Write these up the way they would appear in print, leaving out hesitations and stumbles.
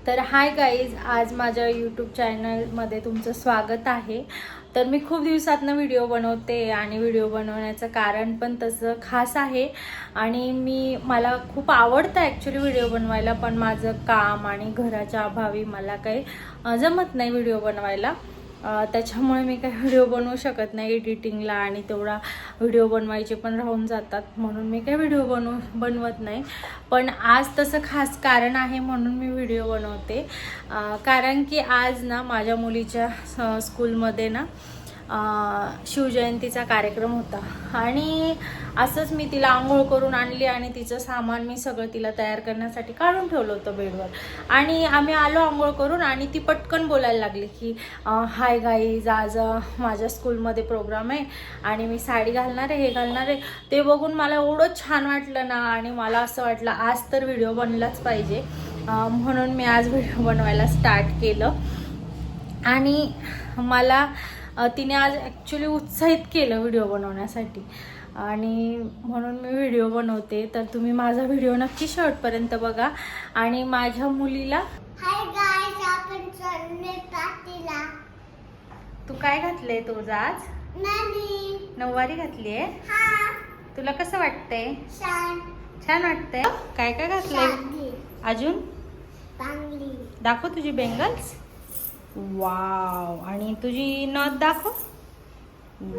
तर hi guys, आज माझ्या यूट्यूब चॅनलमध्ये तुमचं स्वागत आहे. तर मी खूप दिवसातनं व्हिडिओ बनवते आणि व्हिडिओ बनवण्याचं कारण पण तसं खास आहे. आणि मला खूप आवडतं ॲक्च्युली व्हिडिओ बनवायला, पण माझं काम आणि घराच्या अभावी मला काही जमत नाही व्हिडिओ बनवायला. त्याच्यामुळे मी काही व्हिडिओ बनवू शकत नाही एडिटिंगला, आणि तेवढा व्हिडिओ बनवायचे पण राहून जातात, म्हणून मी काही व्हिडिओ बनवत नाही. पण आज तसं खास कारण आहे म्हणून मी व्हिडिओ बनवते. कारण की आज ना माझ्या मुलीच्या स्कूलमध्ये ना शिवजयंतीचा कार्यक्रम होता, आणि असंच मी तिला आंघोळ करून आणली आणि तिचं सामान मी सगळं तिला तयार करण्यासाठी काढून ठेवलं होतं बेडवर. आणि आम्ही आलो आंघोळ करून, आणि ती पटकन बोलायला लागली की हाय गाईज, आज माझ्या स्कूलमध्ये प्रोग्राम आहे आणि मी साडी घालणार आहे, हे घालणार आहे. ते बघून मला एवढं छान वाटलं ना, आणि मला असं वाटलं आज तर व्हिडिओ बनलाच पाहिजे. म्हणून मी आज व्हिडिओ बनवायला स्टार्ट केलं. आणि मला तिने आज ॲक्च्युली उत्साहित केलं व्हिडिओ बनवण्यासाठी, आणि म्हणून मी व्हिडिओ बनवते. तर तुम्ही माझा व्हिडिओ नक्की शेवटपर्यंत बघा. आणि माझ्या मुलीला हाय गाइस, आपण चाललोय पार्टीला. तू काय घातलंय तुझं आज? नऊवारी घातलीये. हा, तुला कसं वाटतंय? छान छान वाटतंय. काय काय घातलंय अजून? चांगली. दाखव तुझी बेंगल्स. वाव. आणि तुझी नथ दाखव.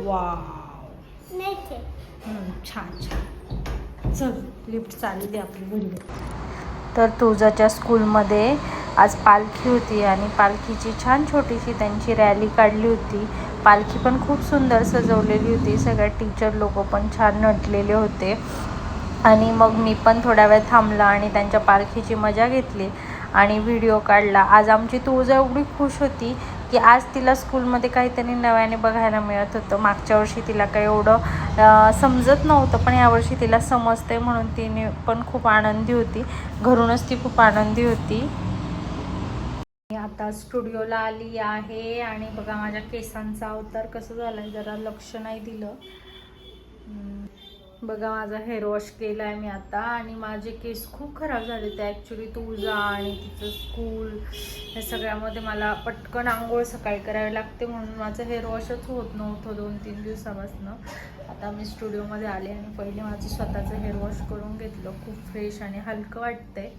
वाव, नाही ते. छान छान. चल लिफ्ट चालू दे आपली व्हिडिओ. तर तुळजाच्या स्कूलमध्ये आज पालखी होती, आणि पालखीची छान छोटीशी त्यांची रॅली काढली होती. पालखी पण खूप सुंदर सजवलेली होती. सगळ्या टीचर लोक पण छान नटलेले होते. आणि मग मी पण थोड्या वेळ थांबला आणि त्यांच्या पालखीची मजा घेतली आणि व्हिडिओ काढला. आज आमची तुळजा एवढी खुश होती की आज तिला स्कूलमध्ये काहीतरी नव्याने बघायला मिळत होतं. मागच्या वर्षी तिला काही एवढं समजत नव्हतं, पण यावर्षी तिला समजते म्हणून तिने पण खूप आनंदी होती. घरूनच ती खूप आनंदी होती. आता स्टुडिओला आली आहे, आणि बघा माझ्या केसांचा अवतार कसं झालाय, जरा लक्ष नाही दिलं. बघा माझा हेअर वॉश केला आहे मी आता, आणि माझे केस खूप खराब झाले ते ॲक्च्युली तुळजा आणि तिचं स्कूल या सगळ्यामध्ये मला पटकन आंघोळ सकाळी करावी लागते, म्हणून माझं हेअर वॉशच होत नव्हतं 2-3 दिवसापासून. आता मी स्टुडिओमध्ये आले आणि पहिले माझं स्वतःचं हेअर वॉश करून घेतलं. खूप फ्रेश आणि हलकं वाटतंय.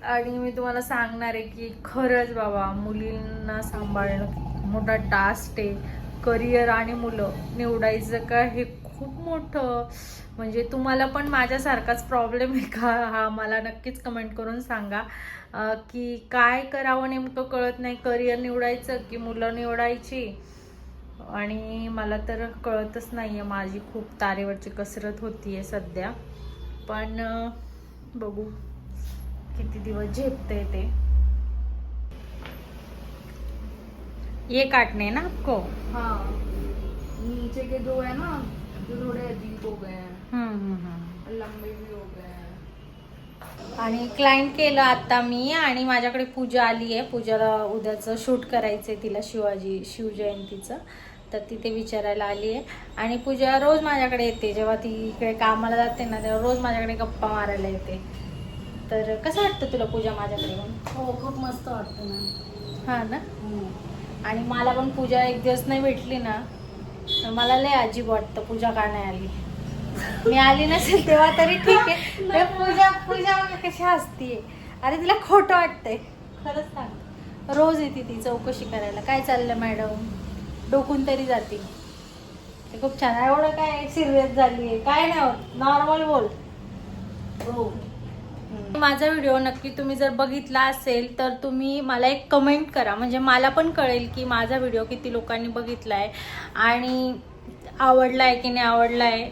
आणि मी तुम्हाला सांगणार आहे की खरंच बाबा, मुलींना सांभाळणं मोठा टास्क आहे. करिअर आणि मुलं निवडायचं का हे खूप मोठं, म्हणजे तुम्हाला पण माझ्यासारखाच प्रॉब्लेम आहे का, हा मला नक्कीच कमेंट करून सांगा की काय करावं नेमकं कळत नाही. करिअर निवडायचं की मुलं निवडायची, आणि मला तर कळतच नाही आहे. माझी खूप तारेवरची कसरत होती आहे सध्या, पण बघू किती दिवस झेपते ते. ये काटने ना आपको? हाँ, नीचे के जो है ना, जो थोड़े अजीब हो गए हैं, लंबे भी हो गए हैं. आणि क्लायंट केलं आता मी, आणि माझ्याकडे पूजा आली आहे. पूजाला उद्याचं शूट करायचं आहे, तिला शिवजयंतीचं, तर ती ते विचारायला आली आहे. आणि पूजा रोज माझ्याकडे येते, जेव्हा ती इकडे कामाला जाते ना तेव्हा रोज माझ्याकडे गप्पा मारायला येते. तर कसं वाटतं तुला पूजा माझ्याकडे येऊन? हो, खूप मस्त वाटतं ना. हां ना. आणि मला पण पूजा एक दिवस नाही भेटली ना तर मला लय अजीब वाटतं. पूजा का नाही आली? मी आली नसेल तेव्हा तरी ठीक आहे. तर पूजा कशी हसतीये. अरे तिला खोटं वाटतंय, खरंच सांग. रोज येते ती चौकशी करायला, काय चाललं मॅडम, डोकून तरी जाते. ते खूप छान. एवढं काय सिरियस झाली आहे? काय नाही होत, नॉर्मल बोल. हो. माझा व्हिडिओ नक्की तुम्ही जर बघितला असेल तर तुम्ही मला एक कमेंट करा, म्हणजे मला पण कळेल की माझा व्हिडिओ किती लोकांनी बघितला आहे आणि आवडला आहे की नाही आवडला आहे.